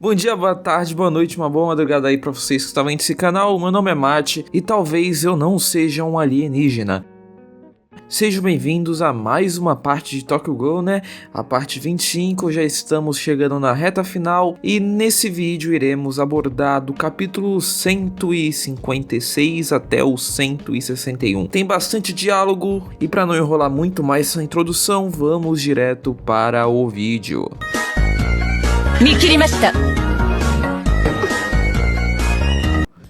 Bom dia, boa tarde, boa noite, uma boa madrugada aí pra vocês que estavam nesse canal. Meu nome é Mate e talvez eu não seja um alienígena. Sejam bem-vindos a mais uma parte de Tokyo Ghoul, né? A parte 25, já estamos chegando na reta final e nesse vídeo iremos abordar do capítulo 156 até o 161. Tem bastante diálogo e para não enrolar muito mais essa introdução, vamos direto para o vídeo.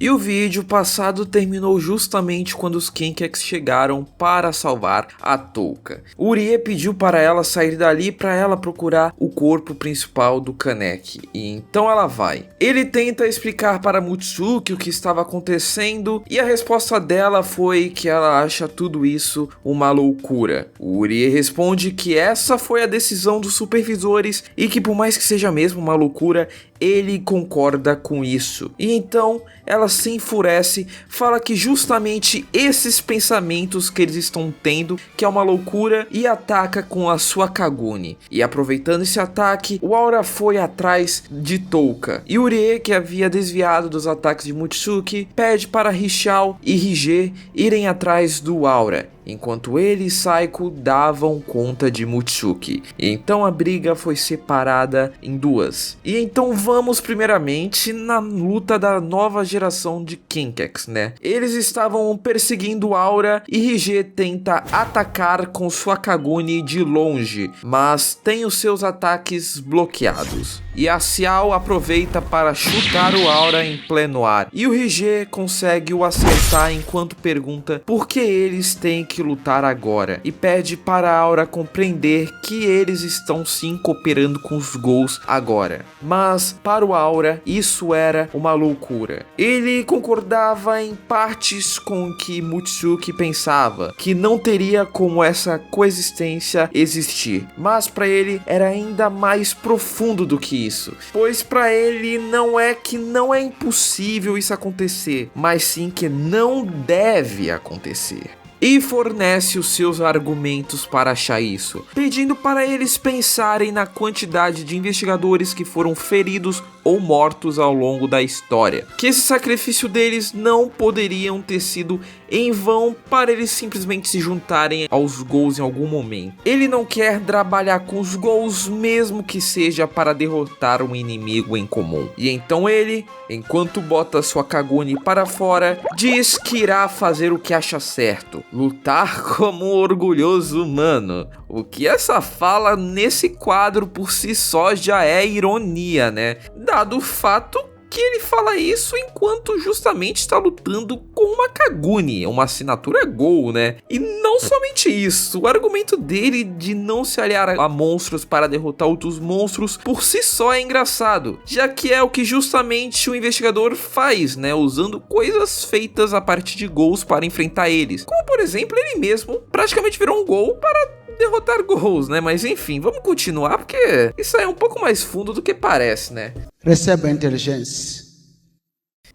E o vídeo passado terminou justamente quando os Kinkex chegaram para salvar a Touka. Urie pediu para ela sair dali para ela procurar o corpo principal do Kaneki, e então ela vai. Ele tenta explicar para Mutsuki o que estava acontecendo e a resposta dela foi que ela acha tudo isso uma loucura. Urie responde que essa foi a decisão dos supervisores e que por mais que seja mesmo uma loucura, ele concorda com isso. E então ela se enfurece, fala que justamente esses pensamentos que eles estão tendo, que é uma loucura, e ataca com a sua Kagune. E aproveitando esse ataque, o Aura foi atrás de Touka. E Urie, que havia desviado dos ataques de Mutsuki, pede para Richao e Rige irem atrás do Aura, enquanto ele e Saiko davam conta de Mutsuki. E então a briga foi separada em duas. E então vamos primeiramente na luta da nova geração de Kinkex, né? Eles estavam perseguindo Aura e Rige tenta atacar com sua Kagune de longe, mas tem os seus ataques bloqueados. E a Xiao aproveita para chutar o Aura em pleno ar. E o Rige consegue o acertar enquanto pergunta por que eles têm que lutar agora. E pede para a Aura compreender que eles estão sim cooperando com os Ghouls agora. Mas para o Aura isso era uma loucura. Ele concordava em partes com o que Mutsuki pensava, que não teria como essa coexistência existir. Mas para ele era ainda mais profundo do que isso, pois para ele não é que não é impossível isso acontecer, mas sim que não deve acontecer. E fornece os seus argumentos para achar isso, pedindo para eles pensarem na quantidade de investigadores que foram feridos ou mortos ao longo da história, que esse sacrifício deles não poderiam ter sido em vão para eles simplesmente se juntarem aos Ghouls em algum momento. Ele não quer trabalhar com os Ghouls mesmo que seja para derrotar um inimigo em comum. E então ele, enquanto bota sua Kagune para fora, diz que irá fazer o que acha certo, lutar como um orgulhoso humano. O que essa fala nesse quadro por si só já é ironia, né? Dado o fato que ele fala isso enquanto justamente está lutando com uma Kagune, uma assinatura Ghoul, né? E não somente isso, o argumento dele de não se aliar a monstros para derrotar outros monstros por si só é engraçado, já que é o que justamente o investigador faz, né? Usando coisas feitas a partir de Ghouls para enfrentar eles. Como por exemplo, ele mesmo praticamente virou um Ghoul para derrotar Ghouls, né? Mas enfim, vamos continuar porque isso aí é um pouco mais fundo do que parece, né? Receba a inteligência.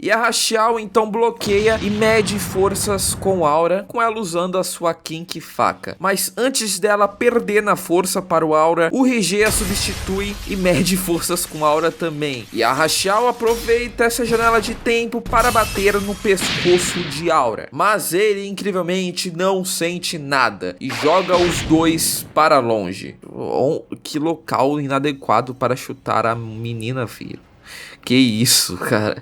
E a Xiao então bloqueia e mede forças com Aura, com ela usando a sua Kinky faca. Mas antes dela perder na força para o Aura, o Rige a substitui e mede forças com Aura também. E a Xiao aproveita essa janela de tempo para bater no pescoço de Aura. Mas ele incrivelmente não sente nada e joga os dois para longe. Que local inadequado para chutar a menina, filho. Que isso, cara.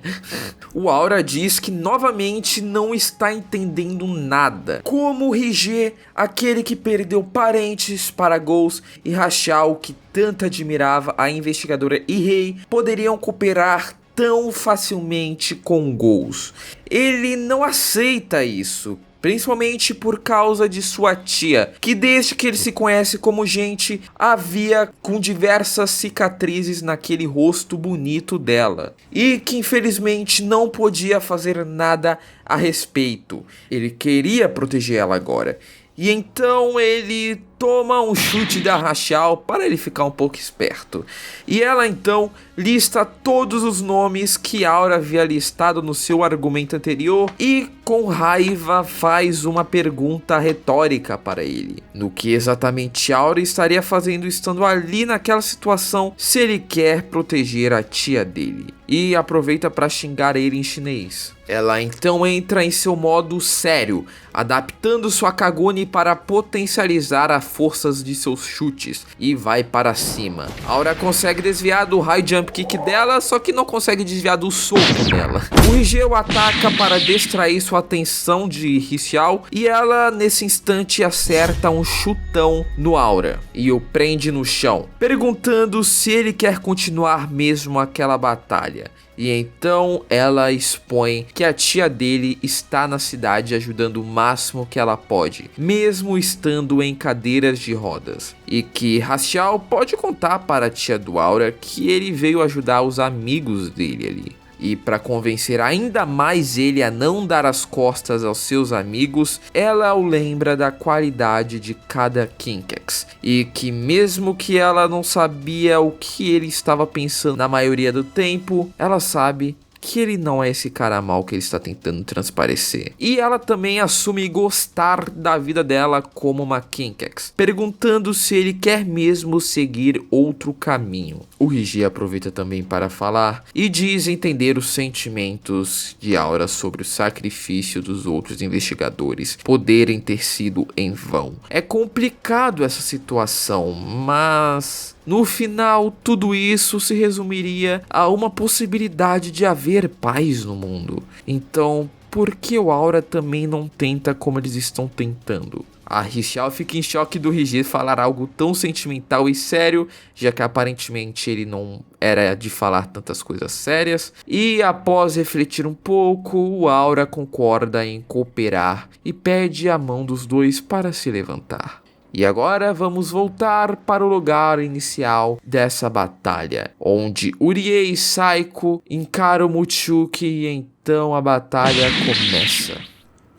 O Aura diz que novamente não está entendendo nada. Como o Rige, aquele que perdeu parentes para Ghouls, e Xiao, que tanto admirava a investigadora Irei, poderiam cooperar tão facilmente com Ghouls. Ele não aceita isso, principalmente por causa de sua tia, que desde que ele se conhece como gente, havia com diversas cicatrizes naquele rosto bonito dela, e que infelizmente não podia fazer nada a respeito. Ele queria proteger ela agora. E então ele toma um chute da Hashal para ele ficar um pouco esperto. E ela então lista todos os nomes que Aura havia listado no seu argumento anterior e com raiva faz uma pergunta retórica para ele. No que exatamente Aura estaria fazendo estando ali naquela situação se ele quer proteger a tia dele. E aproveita para xingar ele em chinês. Ela então entra em seu modo sério, adaptando sua Kaguni para potencializar as forças de seus chutes e vai para cima. Aura consegue desviar do high jump kick dela, só que não consegue desviar do soco dela. O Rigel ataca para distrair sua atenção de Hsiao e ela nesse instante acerta um chutão no Aura e o prende no chão, perguntando se ele quer continuar mesmo aquela batalha. E então ela expõe que a tia dele está na cidade ajudando o máximo que ela pode, mesmo estando em cadeiras de rodas. E que Hsiao pode contar para a tia do Aura que ele veio ajudar os amigos dele ali. E para convencer ainda mais ele a não dar as costas aos seus amigos, ela o lembra da qualidade de cada Kinkex. E que mesmo que ela não sabia o que ele estava pensando na maioria do tempo, ela sabe que ele não é esse cara mal que ele está tentando transparecer. E ela também assume gostar da vida dela como uma Kinkex, perguntando se ele quer mesmo seguir outro caminho. O Rigi aproveita também para falar e diz entender os sentimentos de Aura sobre o sacrifício dos outros investigadores poderem ter sido em vão. É complicado essa situação, mas no final, tudo isso se resumiria a uma possibilidade de haver paz no mundo. Então, por que o Aura também não tenta como eles estão tentando? A Hsiao fica em choque do Rigi falar algo tão sentimental e sério, já que aparentemente ele não era de falar tantas coisas sérias. E após refletir um pouco, o Aura concorda em cooperar e pede a mão dos dois para se levantar. E agora vamos voltar para o lugar inicial dessa batalha, onde Urie e Saiko encaram Mutsuki e então a batalha começa.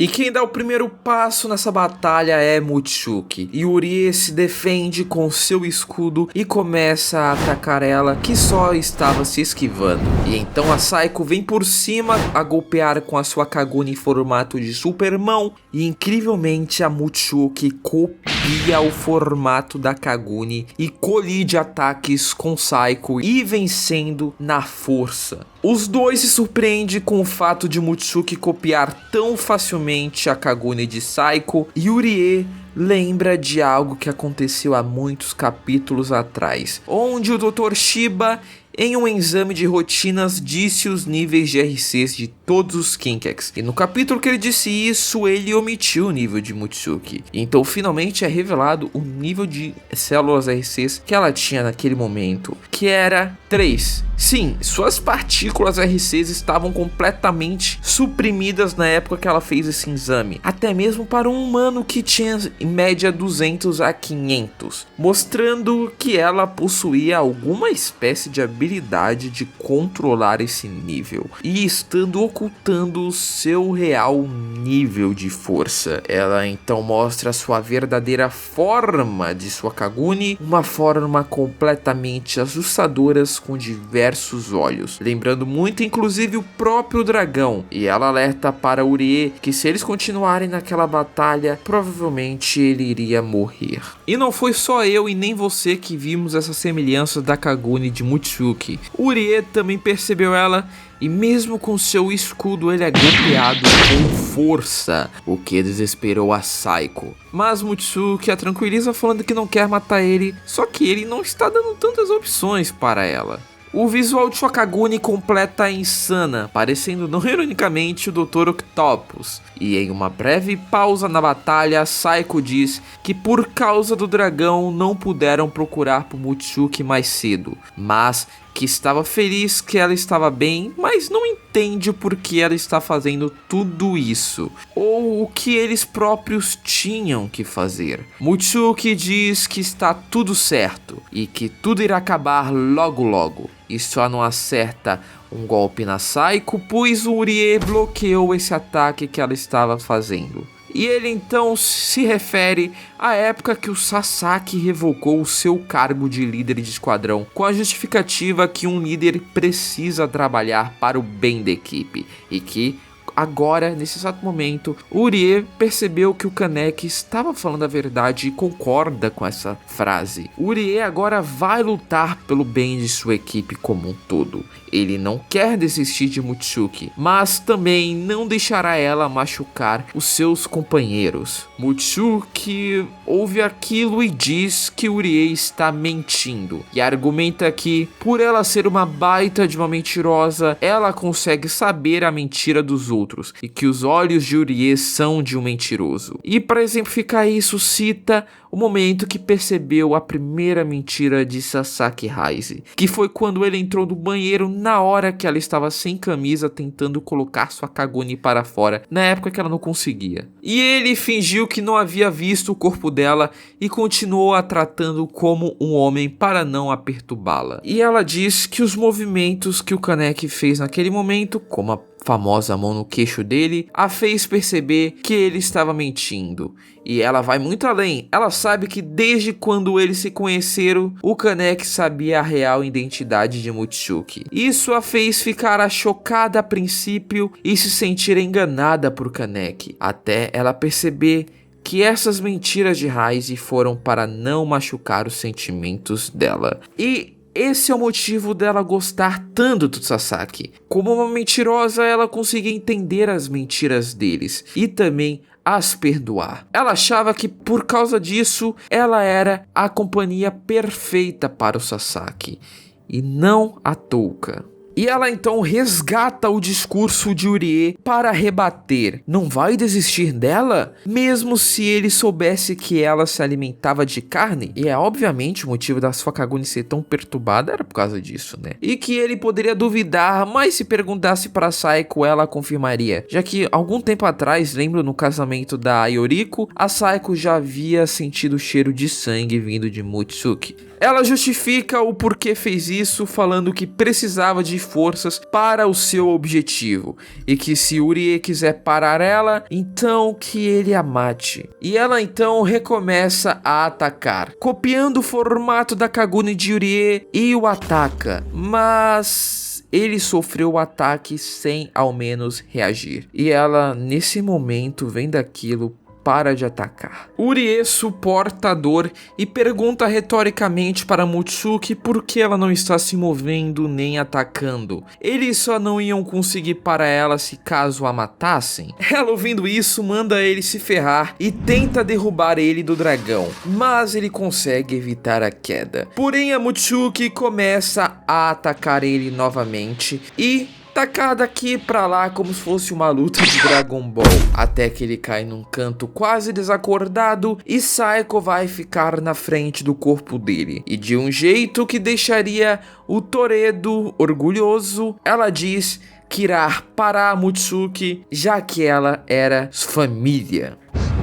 E quem dá o primeiro passo nessa batalha é Mutsuki. E Urie se defende com seu escudo e começa a atacar ela, que só estava se esquivando. E então a Saiko vem por cima a golpear com a sua Kaguni em formato de supermão. E incrivelmente a Mutsuki copia o formato da Kaguni e colide ataques com Saiko e vencendo na força. Os dois se surpreendem com o fato de Mutsuki copiar tão facilmente a Kaguni de Saiko, e Urie lembra de algo que aconteceu há muitos capítulos atrás, onde o Dr. Shiba, em um exame de rotinas, disse os níveis de RCs de todos os Kinkex. E no capítulo que ele disse isso, ele omitiu o nível de Mutsuki. Então finalmente é revelado o nível de células RCs que ela tinha naquele momento, que era 3. Sim, suas partículas RCs estavam completamente suprimidas na época que ela fez esse exame, até mesmo para um humano que tinha em média 200 a 500, mostrando que ela possuía alguma espécie de habilidade de controlar esse nível e estando ocultando o seu real nível de força. Ela então mostra sua verdadeira forma de sua Kaguni, uma forma completamente assustadora com diversos olhos, lembrando muito inclusive o próprio dragão, e ela alerta para Urie que se eles continuarem naquela batalha, provavelmente ele iria morrer. E não foi só eu e nem você que vimos essa semelhança da Kaguni de Mutsuki. Urie também percebeu ela, e mesmo com seu escudo ele é golpeado com força, o que desesperou a Saiko. Mas Mutsuki a tranquiliza falando que não quer matar ele, só que ele não está dando tantas opções para ela. O visual de sua Kaguni completa é insana, parecendo não ironicamente o Dr. Octopus. E em uma breve pausa na batalha, Saiko diz que por causa do dragão não puderam procurar por Mutsuki mais cedo, mas que estava feliz que ela estava bem, mas não entende por que ela está fazendo tudo isso, ou o que eles próprios tinham que fazer. Mutsuki diz que está tudo certo e que tudo irá acabar logo logo, e só não acerta um golpe na Saiko, pois o Urie bloqueou esse ataque que ela estava fazendo. E ele então se refere à época que o Sasaki revocou o seu cargo de líder de esquadrão, com a justificativa que um líder precisa trabalhar para o bem da equipe e que agora, nesse exato momento, Urie percebeu que o Kaneki estava falando a verdade e concorda com essa frase. Urie agora vai lutar pelo bem de sua equipe como um todo. Ele não quer desistir de Mutsuki, mas também não deixará ela machucar os seus companheiros. Mutsuki ouve aquilo e diz que Urie está mentindo, e argumenta que, por ela ser uma baita de uma mentirosa, ela consegue saber a mentira dos outros, e que os olhos de Urie são de um mentiroso. E para exemplificar isso, cita o momento que percebeu a primeira mentira de Sasaki Heise, que foi quando ele entrou no banheiro na hora que ela estava sem camisa tentando colocar sua Kaguni para fora, na época que ela não conseguia. E ele fingiu que não havia visto o corpo dela e continuou a tratando como um homem para não a perturbá-la. E ela diz que os movimentos que o Kaneki fez naquele momento, como a famosa mão no queixo dele, a fez perceber que ele estava mentindo. E ela vai muito além. Ela sabe que desde quando eles se conheceram, o Kaneki sabia a real identidade de Mutsuki. Isso a fez ficar chocada a princípio e se sentir enganada por Kaneki, até ela perceber que essas mentiras de Heise foram para não machucar os sentimentos dela. E esse é o motivo dela gostar tanto do Sasaki. Como uma mentirosa, ela conseguia entender as mentiras deles e também as perdoar. Ela achava que por causa disso, ela era a companhia perfeita para o Sasaki e não a Touka. E ela então resgata o discurso de Urie para rebater. Não vai desistir dela? Mesmo se ele soubesse que ela se alimentava de carne? E é obviamente o motivo da sua Kaguni ser tão perturbada era por causa disso, né? E que ele poderia duvidar, mas se perguntasse para Saiko, ela confirmaria. Já que algum tempo atrás, lembro no casamento da Yoriko, a Saiko já havia sentido o cheiro de sangue vindo de Mutsuki. Ela justifica o porquê fez isso, falando que precisava de forças para o seu objetivo e que se Urie quiser parar ela, então que ele a mate. E ela então recomeça a atacar, copiando o formato da Kaguni de Urie e o ataca, mas ele sofreu o ataque sem ao menos reagir. E ela, nesse momento, vendo aquilo, para de atacar. Urie suporta a dor e pergunta retoricamente para Mutsuki por que ela não está se movendo nem atacando. Eles só não iam conseguir para ela se caso a matassem? Ela, ouvindo isso, manda ele se ferrar e tenta derrubar ele do dragão, mas ele consegue evitar a queda. Porém, a Mutsuki começa a atacar ele novamente e tacar daqui pra lá como se fosse uma luta de Dragon Ball, até que ele cai num canto quase desacordado e Saiko vai ficar na frente do corpo dele. E de um jeito que deixaria o Toredo orgulhoso, ela diz que irá parar a Mutsuki, já que ela era família.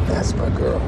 That's my girl.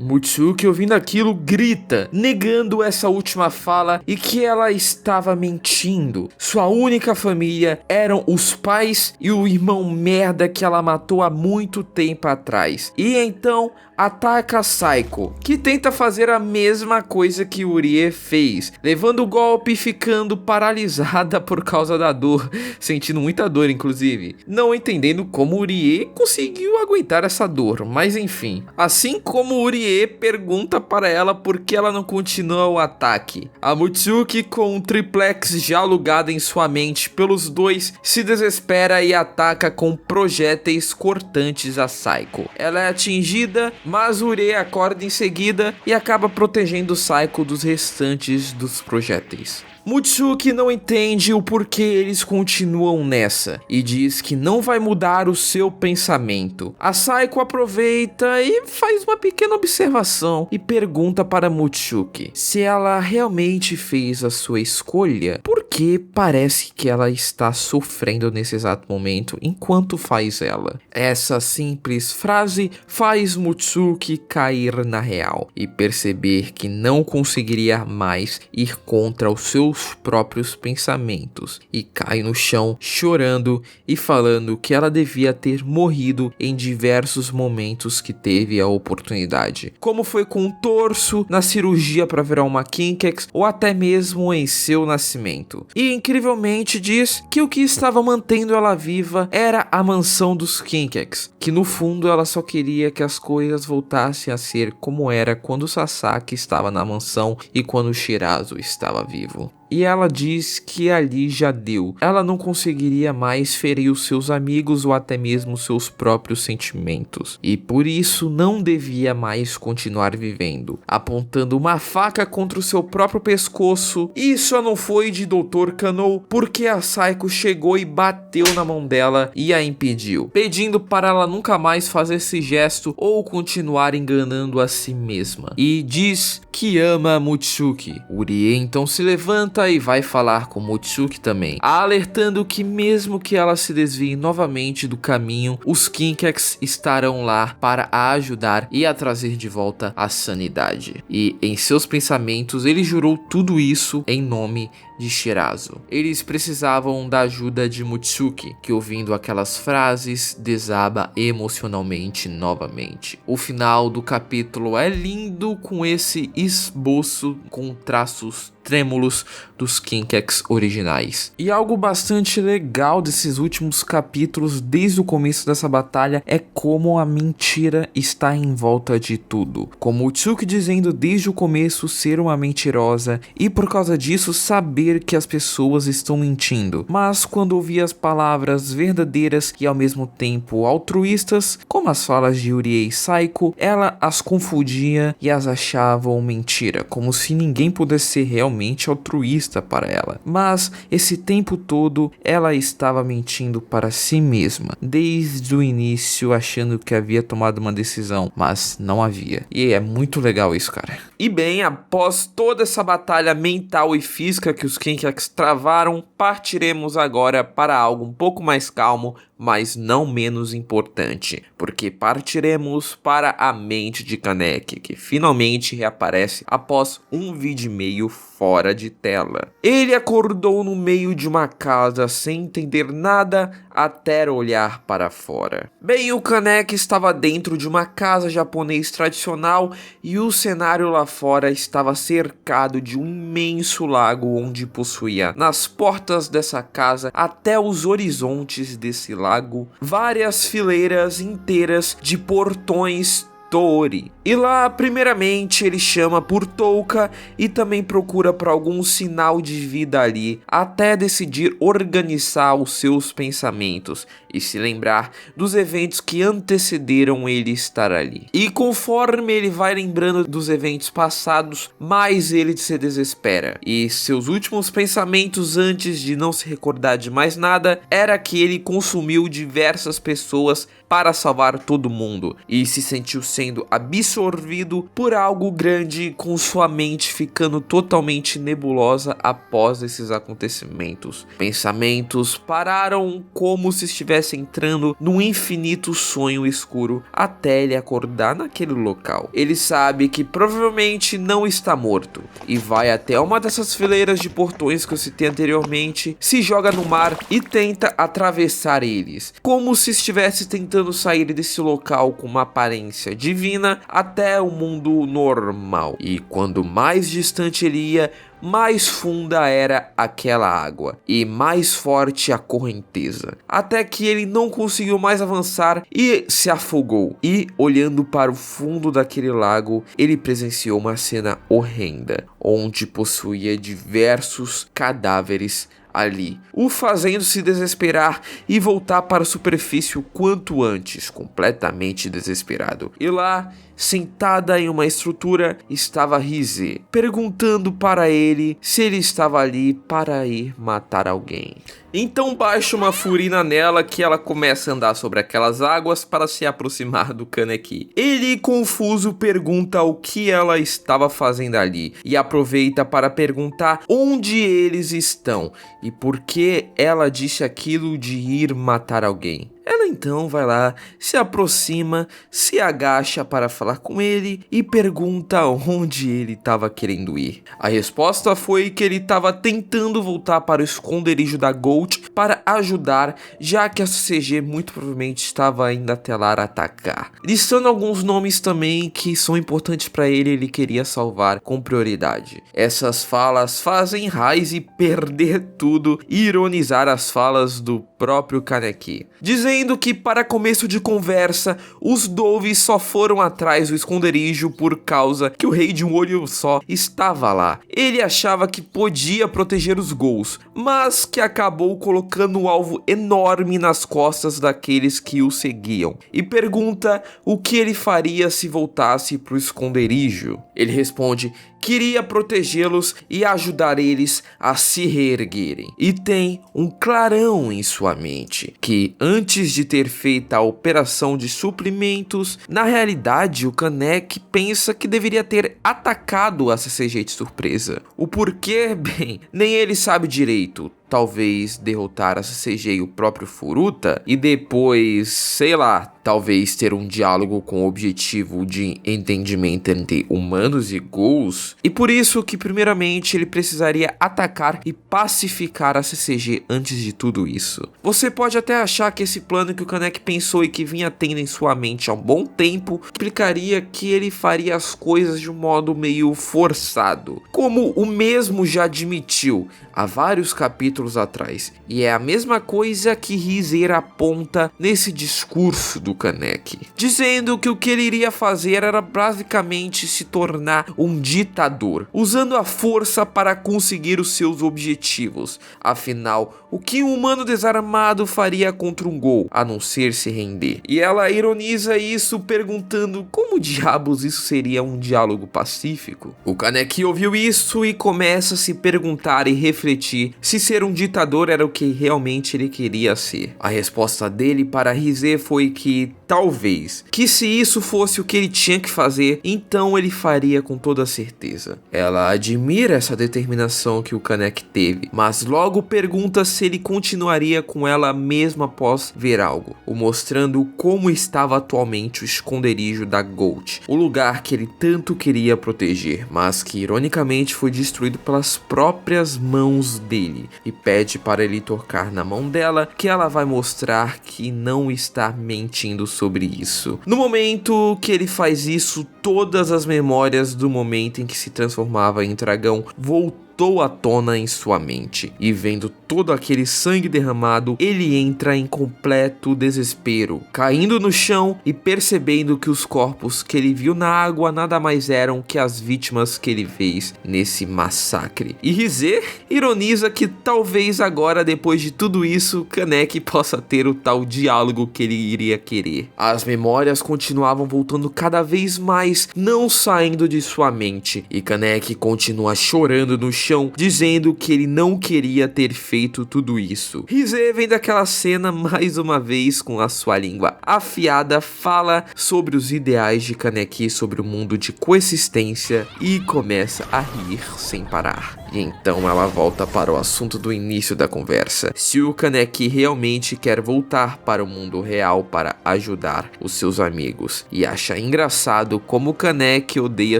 Mutsuki, ouvindo aquilo, grita, negando essa última fala e que ela estava mentindo. Sua única família eram os pais e o irmão merda que ela matou há muito tempo atrás. E então ataca Saiko, que tenta fazer a mesma coisa que Urie fez, levando o golpe e ficando paralisada por causa da dor, sentindo muita dor inclusive, não entendendo como Urie conseguiu aguentar essa dor, mas enfim. Assim como Urie pergunta para ela por que ela não continua o ataque, a Mutsuki, com um triplex já alugado em sua mente pelos dois, se desespera e ataca com projéteis cortantes a Saiko. Ela é atingida, mas Urie acorda em seguida e acaba protegendo Saiko dos restantes dos projéteis. Mutsuki não entende o porquê eles continuam nessa e diz que não vai mudar o seu pensamento. A Saiko aproveita e faz uma pequena observação e pergunta para Mutsuki se ela realmente fez a sua escolha, porque parece que ela está sofrendo nesse exato momento enquanto faz ela. Essa simples frase faz Mutsuki cair na real e perceber que não conseguiria mais ir contra os seus seus próprios pensamentos e cai no chão chorando e falando que ela devia ter morrido em diversos momentos que teve a oportunidade, como foi com o torso, na cirurgia para virar uma Kinkex ou até mesmo em seu nascimento. E incrivelmente diz que o que estava mantendo ela viva era a mansão dos Kinkex, que no fundo ela só queria que as coisas voltassem a ser como era quando Sasaki estava na mansão e quando Shirazo estava vivo. E ela diz que ali já deu. Ela não conseguiria mais ferir os seus amigos ou até mesmo seus próprios sentimentos. E por isso não devia mais continuar vivendo, apontando uma faca contra o seu próprio pescoço. E só não foi de Dr. Kano porque a Saiko chegou e bateu na mão dela e a impediu, pedindo para ela nunca mais fazer esse gesto ou continuar enganando a si mesma. E diz que ama Mutsuki. Urie então se levanta e vai falar com Mutsuki também, alertando que mesmo que ela se desvie novamente do caminho, os Kinkex estarão lá para a ajudar e a trazer de volta a sanidade. E em seus pensamentos ele jurou tudo isso em nome de Shirazo. Eles precisavam da ajuda de Mutsuki, que ouvindo aquelas frases desaba emocionalmente novamente. O final do capítulo é lindo com esse esboço com traços trêmulos dos Kinkex originais. E algo bastante legal desses últimos capítulos desde o começo dessa batalha é como a mentira está em volta de tudo. Com Mutsuki dizendo desde o começo ser uma mentirosa e por causa disso saber que as pessoas estão mentindo. Mas quando ouvia as palavras verdadeiras e ao mesmo tempo altruístas, como as falas de Urie e Saiko, ela as confundia e as achavam mentira, como se ninguém pudesse ser realmente altruísta para ela. Mas esse tempo todo ela estava mentindo para si mesma, desde o início achando que havia tomado uma decisão, mas não havia. E é muito legal isso, cara. E bem, após toda essa batalha mental e física que os Kinkex travaram, partiremos agora para algo um pouco mais calmo, mas não menos importante, porque partiremos para a mente de Kaneki, que finalmente reaparece após um vídeo e meio fora de tela. Ele acordou no meio de uma casa sem entender nada até olhar para fora. Bem, o Kaneki estava dentro de uma casa japonês tradicional e o cenário lá fora estava cercado de um imenso lago onde possuía nas portas dessa casa até os horizontes desse lago várias fileiras inteiras de portões Toori. E lá, primeiramente, ele chama por Touka e também procura por algum sinal de vida ali, até decidir organizar os seus pensamentos e se lembrar dos eventos que antecederam ele estar ali. E conforme ele vai lembrando dos eventos passados, mais ele se desespera. E seus últimos pensamentos antes de não se recordar de mais nada era que ele consumiu diversas pessoas para salvar todo mundo e se sentiu sendo absorvido por algo grande, com sua mente ficando totalmente nebulosa após esses acontecimentos. Pensamentos pararam como se estivesse entrando num infinito sonho escuro até ele acordar naquele local. Ele sabe que provavelmente não está morto e vai até uma dessas fileiras de portões que eu citei anteriormente, se joga no mar e tenta atravessar eles, como se estivesse tentando sair desse local com uma aparência divina até o mundo normal. E quando mais distante ele ia, mais funda era aquela água e mais forte a correnteza, até que ele não conseguiu mais avançar e se afogou. E olhando para o fundo daquele lago, ele presenciou uma cena horrenda, onde possuía diversos cadáveres ali, o fazendo se desesperar e voltar para a superfície o quanto antes, completamente desesperado. E lá, sentada em uma estrutura, estava Rize, perguntando para ele se ele estava ali para ir matar alguém. Então baixa uma furina nela que ela começa a andar sobre aquelas águas para se aproximar do Kaneki. Ele, confuso, pergunta o que ela estava fazendo ali e aproveita para perguntar onde eles estão e por que ela disse aquilo de ir matar alguém. Ela então vai lá, se aproxima, se agacha para falar com ele e pergunta onde ele estava querendo ir. A resposta foi que ele estava tentando voltar para o esconderijo da Gold para ajudar, já que a CCG muito provavelmente estava indo até lá atacar. Listando alguns nomes também que são importantes para ele, ele queria salvar com prioridade. Essas falas fazem Ryze perder tudo e ironizar as falas do próprio Kaneki, dizendo que para começo de conversa, os Doves só foram atrás do esconderijo por causa que o rei de um olho só estava lá. Ele achava que podia proteger os Ghouls, mas que acabou colocando um alvo enorme nas costas daqueles que o seguiam, e pergunta o que ele faria se voltasse para o esconderijo. Ele responde que iria protegê-los e ajudar eles a se reerguerem. E tem um clarão em sua mente, que antes de ter feito a operação de suprimentos, na realidade o Kaneki pensa que deveria ter atacado a CCG de surpresa. O porquê? Bem, nem ele sabe direito. Talvez derrotar a CCG e o próprio Furuta e depois, sei lá, talvez ter um diálogo com o objetivo de entendimento entre humanos e Ghouls. E por isso que primeiramente ele precisaria atacar e pacificar a CCG antes de tudo isso. Você pode até achar que esse plano que o Kaneki pensou e que vinha tendo em sua mente há um bom tempo implicaria que ele faria as coisas de um modo meio forçado, como o mesmo já admitiu há vários capítulos atrás, e é a mesma coisa que Ryze aponta nesse discurso do Kaneki, dizendo que o que ele iria fazer era basicamente se tornar um ditador, usando a força para conseguir os seus objetivos. Afinal, o que um humano desarmado faria contra um Ghoul, a não ser se render? E ela ironiza isso perguntando como diabos isso seria um diálogo pacífico. O Kaneki ouviu isso e começa a se perguntar e refletir se ser um ditador era o que realmente ele queria ser. A resposta dele para Ryze foi que talvez, que se isso fosse o que ele tinha que fazer, então ele faria com toda certeza. Ela admira essa determinação que o Kaneki teve, mas logo pergunta se ele continuaria com ela mesmo após ver algo, o mostrando como estava atualmente o esconderijo da Gold, o lugar que ele tanto queria proteger, mas que ironicamente foi destruído pelas próprias mãos dele, e pede para ele tocar na mão dela, que ela vai mostrar que não está mentindo sobre isso. No momento que ele faz isso, todas as memórias do momento em que se transformava em dragão voltou à tona em sua mente, e vendo todo aquele sangue derramado, ele entra em completo desespero, caindo no chão e percebendo que os corpos que ele viu na água nada mais eram que as vítimas que ele fez nesse massacre. E Ryze ironiza que talvez agora, depois de tudo isso, Kaneki possa ter o tal diálogo que ele iria querer. As memórias continuavam voltando cada vez mais, não saindo de sua mente, e Kaneki continua chorando no chão, dizendo que ele não queria ter feito tudo isso. Ryze vem daquela cena mais uma vez com a sua língua afiada, fala sobre os ideais de Kaneki sobre o mundo de coexistência e começa a rir sem parar. E então ela volta para o assunto do início da conversa. Se o Kaneki realmente quer voltar para o mundo real para ajudar os seus amigos, e acha engraçado como o Kaneki odeia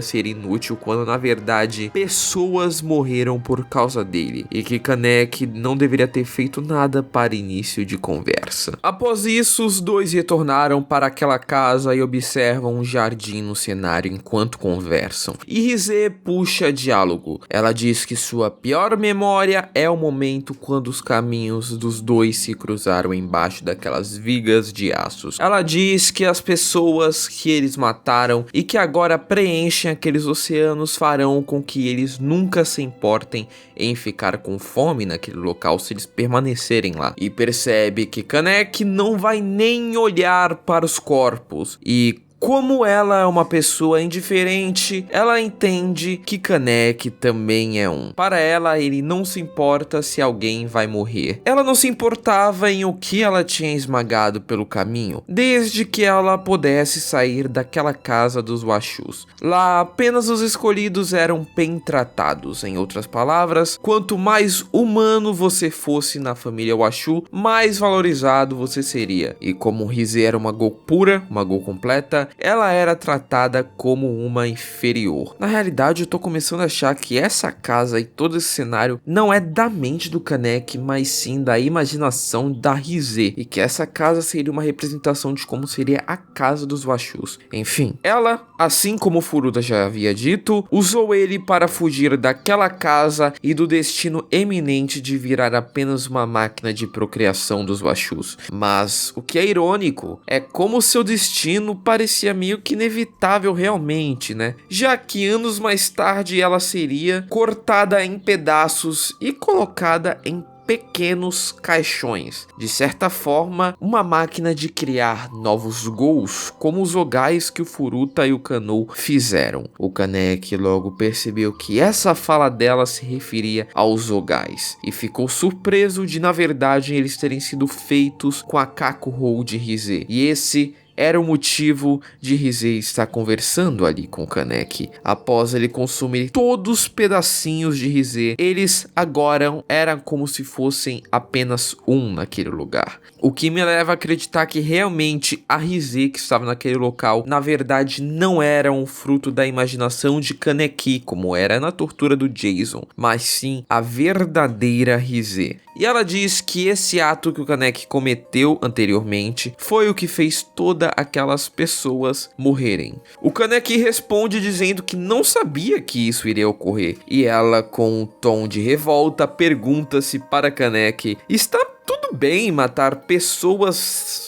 ser inútil quando na verdade pessoas morreram por causa dele, e que Kaneki não deveria ter feito nada para início de conversa. Após isso, os dois retornaram para aquela casa e observam um jardim no cenário enquanto conversam. E Ryze puxa diálogo. Ela diz que sua pior memória é o momento quando os caminhos dos dois se cruzaram embaixo daquelas vigas de aços. Ela diz que as pessoas que eles mataram e que agora preenchem aqueles oceanos farão com que eles nunca se importem em ficar com fome naquele local se eles permanecerem lá. E percebe que Kaneki não vai nem olhar para os corpos, e Como ela é uma pessoa indiferente, ela entende que Kaneki também é um. Para ela, ele não se importa se alguém vai morrer. Ela não se importava em o que ela tinha esmagado pelo caminho, desde que ela pudesse sair daquela casa dos Washus. Lá, apenas os escolhidos eram bem tratados. Em outras palavras, quanto mais humano você fosse na família Washu, mais valorizado você seria. E como Rize era uma Gol pura, uma Gol completa, ela era tratada como uma inferior. Na realidade, eu tô começando a achar que essa casa e todo esse cenário não é da mente do Kaneki, mas sim da imaginação da Rize, e que essa casa seria uma representação de como seria a casa dos Washus. Enfim, ela, assim como Furuta já havia dito, usou ele para fugir daquela casa e do destino eminente de virar apenas uma máquina de procriação dos Washus. Mas o que é irônico é como seu destino parecia meio que inevitável realmente, né? Já que anos mais tarde ela seria cortada em pedaços e colocada em pequenos caixões. De certa forma, uma máquina de criar novos Gols, como os Ogais que o Furuta e o Kanou fizeram. O Kaneki logo percebeu que essa fala dela se referia aos Ogais, e ficou surpreso de, na verdade, eles terem sido feitos com a Kakuhou de Rize. E esse era o motivo de Rize estar conversando ali com Kaneki. Após ele consumir todos os pedacinhos de Rize, eles agora eram como se fossem apenas um naquele lugar. O que me leva a acreditar que realmente a Rize que estava naquele local, na verdade não era um fruto da imaginação de Kaneki, como era na tortura do Jason, mas sim a verdadeira Rize. E ela diz que esse ato que o Kaneki cometeu anteriormente foi o que fez todas aquelas pessoas morrerem. O Kaneki responde dizendo que não sabia que isso iria ocorrer, e ela, com um tom de revolta, pergunta-se para Kaneki: está tudo bem matar pessoas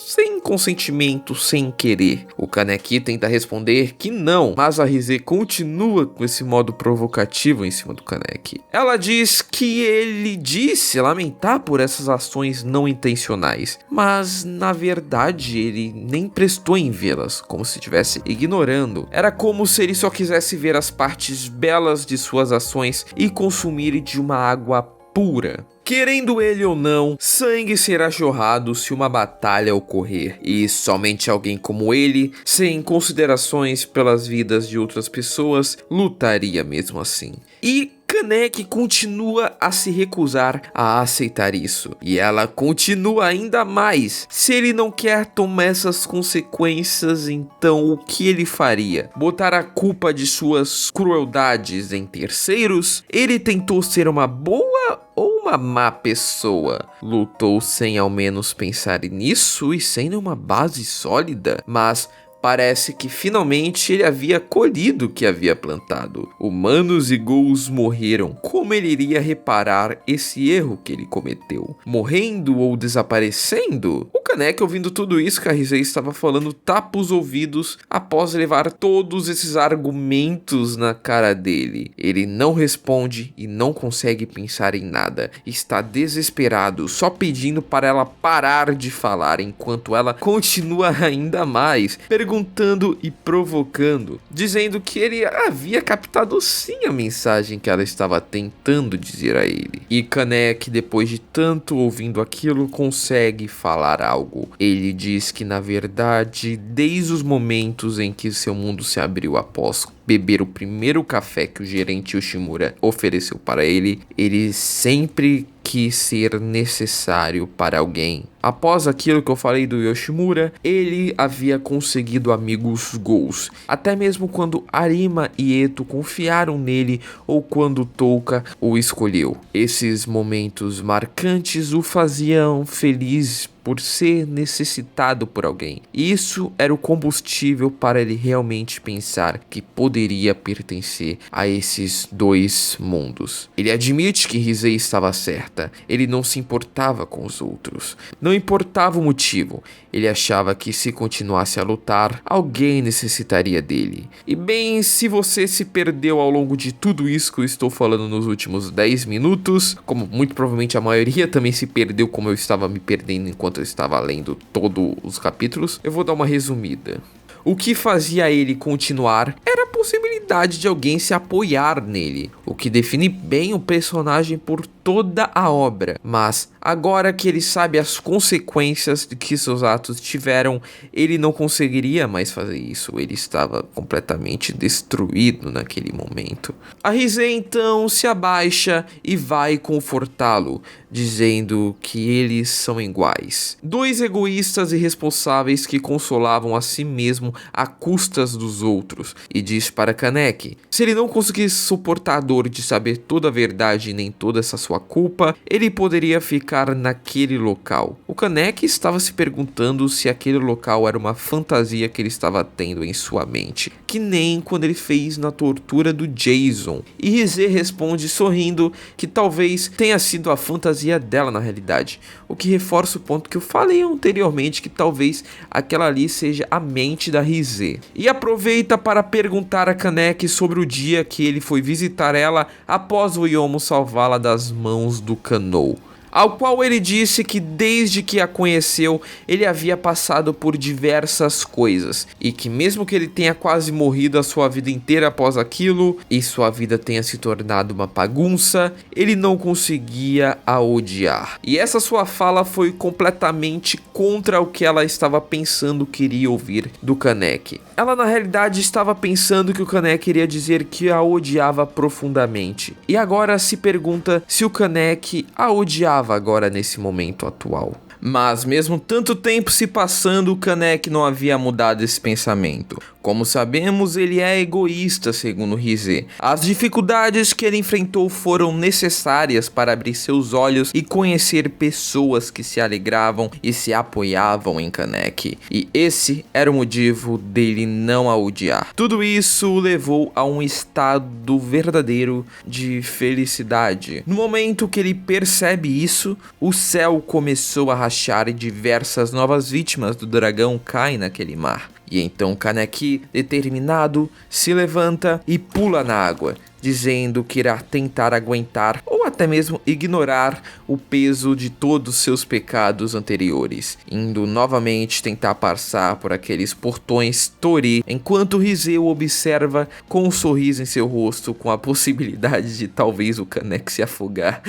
sem consentimento, sem querer? O Kaneki tenta responder que não, mas a Rize continua com esse modo provocativo em cima do Kaneki. Ela diz que ele disse lamentar por essas ações não intencionais, mas na verdade ele nem prestou em vê-las, como se estivesse ignorando. Era como se ele só quisesse ver as partes belas de suas ações e consumir de uma água pura. Querendo ele ou não, sangue será jorrado se uma batalha ocorrer, e somente alguém como ele, sem considerações pelas vidas de outras pessoas, lutaria mesmo assim. E Kaneki continua a se recusar a aceitar isso, e ela continua ainda mais. Se ele não quer tomar essas consequências, então o que ele faria? Botar a culpa de suas crueldades em terceiros? Ele tentou ser uma boa ou uma má pessoa? Lutou sem ao menos pensar nisso e sem nenhuma base sólida, mas parece que finalmente ele havia colhido o que havia plantado. Humanos e Gols morreram. Como ele iria reparar esse erro que ele cometeu? Morrendo ou desaparecendo? O Kaneki, ouvindo tudo isso que a Rize estava falando, tapa os ouvidos após levar todos esses argumentos na cara dele. Ele não responde e não consegue pensar em nada. Está desesperado, só pedindo para ela parar de falar, enquanto ela continua ainda mais perguntando e provocando, dizendo que ele havia captado sim a mensagem que ela estava tentando dizer a ele. E Kaneki, depois de tanto ouvindo aquilo, consegue falar algo. Ele diz que, na verdade, desde os momentos em que seu mundo se abriu após beber o primeiro café que o gerente Yoshimura ofereceu para ele, ele sempre quis ser necessário para alguém. Após aquilo que eu falei do Yoshimura, ele havia conseguido amigos Gols, até mesmo quando Arima e Eto confiaram nele ou quando Touka o escolheu. Esses momentos marcantes o faziam feliz por ser necessitado por alguém. Isso era o combustível para ele realmente pensar que poderia pertencer a esses dois mundos. Ele admite que Rize estava certa. Ele não se importava com os outros. Não importava o motivo. Ele achava que se continuasse a lutar, alguém necessitaria dele. E bem, se você se perdeu ao longo de tudo isso que eu estou falando nos últimos 10 minutos, como muito provavelmente a maioria também se perdeu como eu estava me perdendo enquanto eu estava lendo todos os capítulos, eu vou dar uma resumida. O que fazia ele continuar era a possibilidade de alguém se apoiar nele, o que define bem o personagem por toda a obra. Mas agora que ele sabe as consequências que seus atos tiveram, ele não conseguiria mais fazer isso. Ele estava completamente destruído naquele momento. A Rise então se abaixa e vai confortá-lo, dizendo que eles são iguais. Dois egoístas e irresponsáveis que consolavam a si mesmo a custas dos outros, e diz para Kaneki: se ele não conseguisse suportar a dor de saber toda a verdade e nem toda essa sua culpa, ele poderia ficar naquele local. O Kaneki estava se perguntando se aquele local era uma fantasia que ele estava tendo em sua mente, que nem quando ele fez na tortura do Jason. E Rise responde sorrindo que talvez tenha sido a fantasia dela na realidade, o que reforça o ponto que eu falei anteriormente, que talvez aquela ali seja a mente da Rise. E aproveita para perguntar a Kaneki sobre o dia que ele foi visitar ela após o Yomo salvá-la das mãos do Kanou, ao qual ele disse que desde que a conheceu, ele havia passado por diversas coisas, e que mesmo que ele tenha quase morrido a sua vida inteira após aquilo, e sua vida tenha se tornado uma bagunça, ele não conseguia a odiar. E essa sua fala foi completamente contra o que ela estava pensando que iria ouvir do Kaneki. Ela na realidade estava pensando que o Kaneki iria dizer que a odiava profundamente, e agora se pergunta se o Kaneki a odiava agora nesse momento atual. Mas mesmo tanto tempo se passando, o Kaneki não havia mudado esse pensamento. Como sabemos, ele é egoísta, segundo Rise. As dificuldades que ele enfrentou foram necessárias para abrir seus olhos e conhecer pessoas que se alegravam e se apoiavam em Kaneki. E esse era o motivo dele não a odiar. Tudo isso o levou a um estado verdadeiro de felicidade. No momento que ele percebe isso, o céu começou a rachar e diversas novas vítimas do dragão caem naquele mar. E então Kaneki, determinado, se levanta e pula na água, dizendo que irá tentar aguentar ou até mesmo ignorar o peso de todos seus pecados anteriores, indo novamente tentar passar por aqueles portões Tori, enquanto Rise o observa com um sorriso em seu rosto, com a possibilidade de talvez o Kaneki se afogar.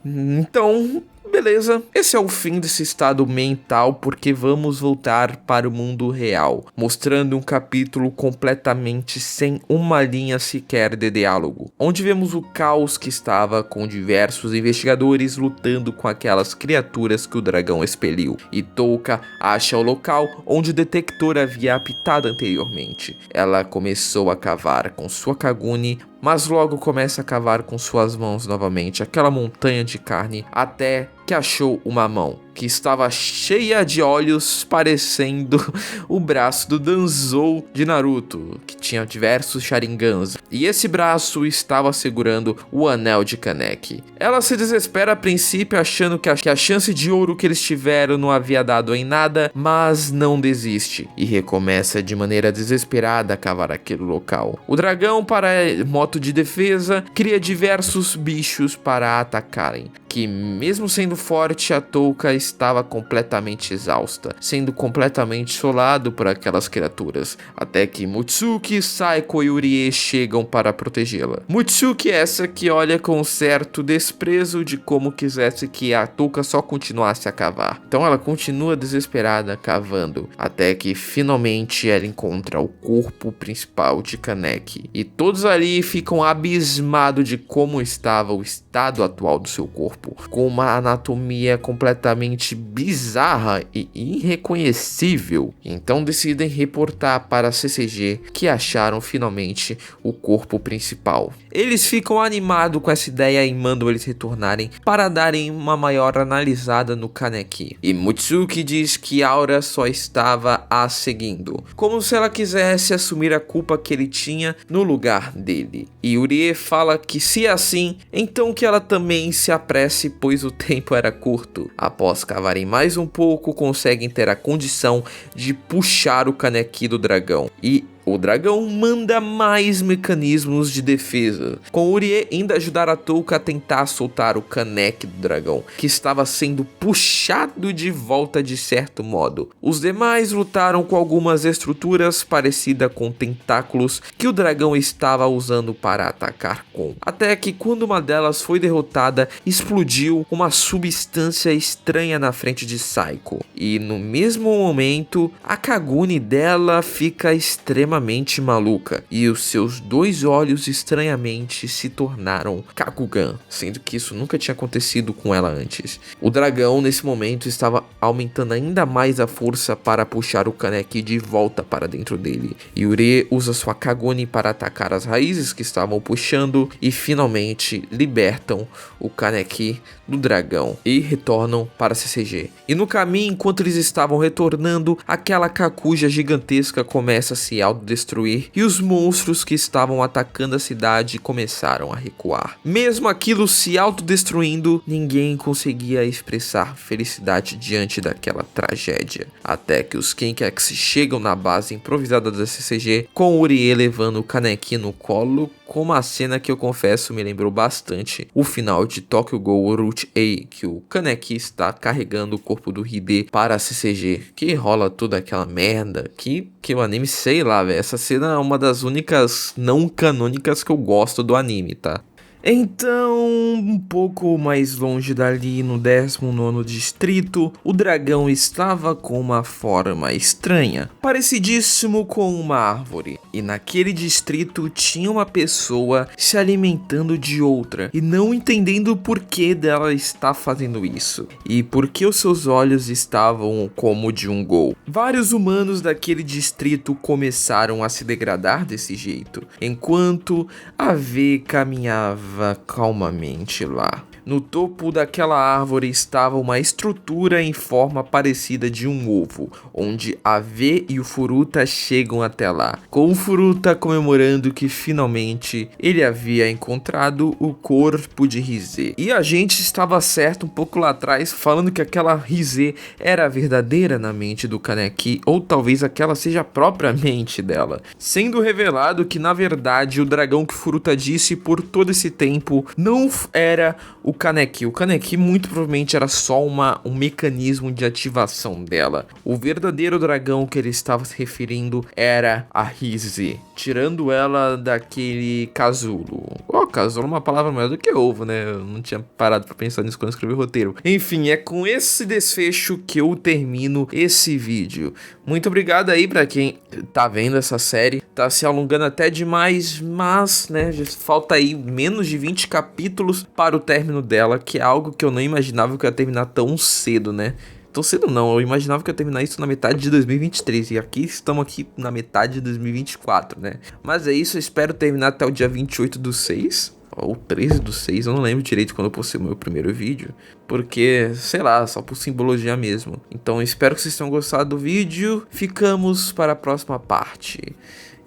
Então, beleza, esse é o fim desse estado mental, porque vamos voltar para o mundo real, mostrando um capítulo completamente sem uma linha sequer de diálogo, onde vemos o caos que estava com diversos investigadores lutando com aquelas criaturas que o dragão expeliu, e Touka acha o local onde o detector havia apitado anteriormente. Ela começou a cavar com sua Kaguni, mas logo começa a cavar com suas mãos novamente aquela montanha de carne, até que achou uma mão que estava cheia de olhos, parecendo o braço do Danzou de Naruto, que tinha diversos Sharingans, e esse braço estava segurando o anel de Kaneki. Ela se desespera a princípio, achando que a chance de ouro que eles tiveram não havia dado em nada, mas não desiste e recomeça de maneira desesperada a cavar aquele local. O dragão, para modo de defesa, cria diversos bichos para atacarem, que mesmo sendo forte, a Touka estava completamente exausta, sendo completamente solado por aquelas criaturas, até que Mutsuki, Saiko e Urie chegam para protegê-la. Mutsuki essa que olha com um certo desprezo de como quisesse que a Touka só continuasse a cavar. Então ela continua desesperada cavando, até que finalmente ela encontra o corpo principal de Kaneki, e todos ali ficam abismados de como estava o estado atual do seu corpo, com uma anatomia completamente bizarra e irreconhecível. Então decidem reportar para a CCG que acharam finalmente o corpo principal. Eles ficam animados com essa ideia e mandam eles retornarem para darem uma maior analisada no Kaneki. E Mutsuki diz que Aura só estava a seguindo, como se ela quisesse assumir a culpa que ele tinha no lugar dele. E Urie fala que se é assim, então que ela também se apresse, pois o tempo era curto. Após cavarem mais um pouco, conseguem ter a condição de puxar o Kaneki do dragão. E O dragão manda mais mecanismos de defesa, com Urie indo ajudar a Touka a tentar soltar o Kaneki do dragão, que estava sendo puxado de volta de certo modo. Os demais lutaram com algumas estruturas parecidas com tentáculos que o dragão estava usando para atacar com. Até que quando uma delas foi derrotada, explodiu uma substância estranha na frente de Saiko. E no mesmo momento, a Kagune dela fica extremamente maluca e os seus 2 olhos estranhamente se tornaram Kakugan, sendo que isso nunca tinha acontecido com ela antes. O dragão nesse momento estava aumentando ainda mais a força para puxar o Kaneki de volta para dentro dele. Urie usa sua Kagune para atacar as raízes que estavam puxando e finalmente libertam o Kaneki do dragão e retornam para CCG. E no caminho, enquanto eles estavam retornando, aquela Kakuja gigantesca começa a se autodestruir e os monstros que estavam atacando a cidade começaram a recuar. Mesmo aquilo se autodestruindo, ninguém conseguia expressar felicidade diante daquela tragédia. Até que os Kenkex chegam na base improvisada da CCG, com Urie levando o Kaneki no colo, com uma cena que eu confesso me lembrou bastante o final de Tokyo Ghoul Route A, que o Kaneki está carregando o corpo do Hide para a CCG, que rola toda aquela merda, que o anime, sei lá, velho, essa cena é uma das únicas não canônicas que eu gosto do anime, tá? Então, um pouco mais longe dali, no 19º distrito, o dragão estava com uma forma estranha, parecidíssimo com uma árvore. E naquele distrito tinha uma pessoa se alimentando de outra e não entendendo o porquê dela estar fazendo isso. E por que os seus olhos estavam como de um gol. Vários humanos daquele distrito começaram a se degradar desse jeito, enquanto a V caminhava calmamente lá. No topo daquela árvore estava uma estrutura em forma parecida de um ovo, onde a V e o Furuta chegam até lá, com o Furuta comemorando que finalmente ele havia encontrado o corpo de Rize. E a gente estava certo um pouco lá atrás, falando que aquela Rize era verdadeira na mente do Kaneki, ou talvez aquela seja a própria mente dela, sendo revelado que na verdade o dragão que Furuta disse por todo esse tempo não era o Kaneki. O Kaneki muito provavelmente era só um mecanismo de ativação dela. O verdadeiro dragão que ele estava se referindo era a Rize, tirando ela daquele casulo. Casulo é uma palavra maior do que ovo, né? Eu não tinha parado pra pensar nisso quando eu escrevi o roteiro. Enfim, é com esse desfecho que eu termino esse vídeo. Muito obrigado aí pra quem tá vendo essa série. Tá se alongando até demais, mas, né, já falta aí menos de 20 capítulos para o término dela, que é algo que eu não imaginava que eu ia terminar tão cedo, né? Tão cedo não, eu imaginava que eu ia terminar isso na metade de 2023, e aqui estamos aqui na metade de 2024, né? Mas é isso, eu espero terminar até o dia 28/6, ou 13/6, eu não lembro direito quando eu postei o meu primeiro vídeo, porque, sei lá, só por simbologia mesmo. Então espero que vocês tenham gostado do vídeo, ficamos para a próxima parte,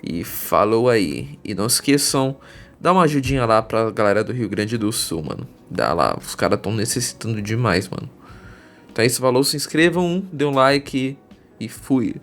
e falou aí, e não esqueçam, dá uma ajudinha lá pra galera do Rio Grande do Sul, mano. Dá lá, os caras tão necessitando demais, mano. Então é isso, valeu, se inscrevam, dê um like e fui.